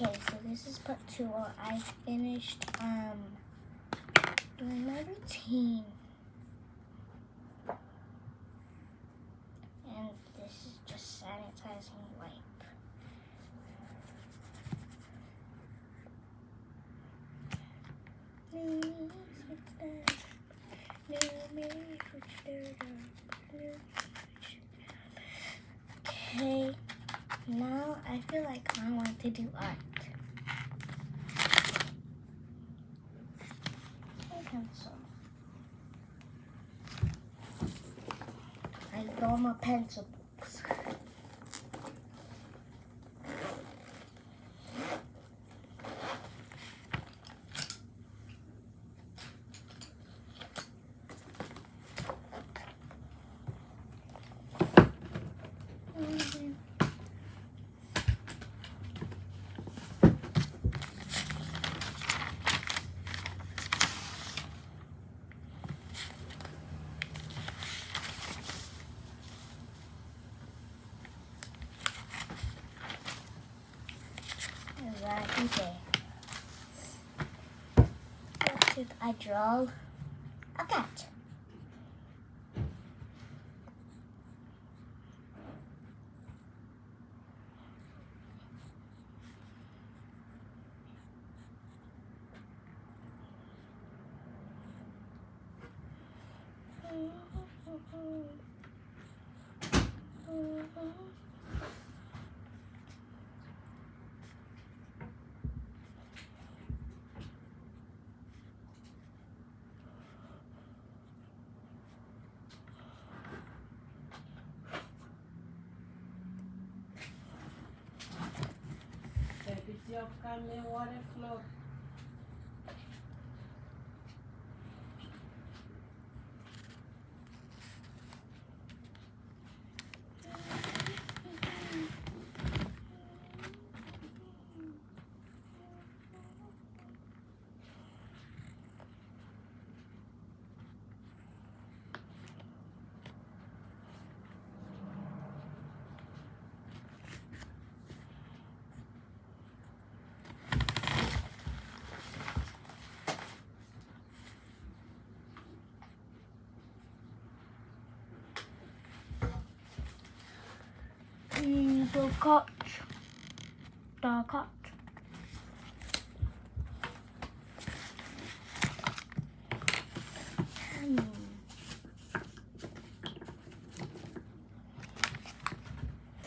Okay, so this is part 2. Well, I finished doing my routine. And this is just sanitizing wipe. Okay, now I feel like I want to do art. Pencil. I love my pencil books. Right there. What should I draw? A cat. Your camera water flow. The cat. The cat.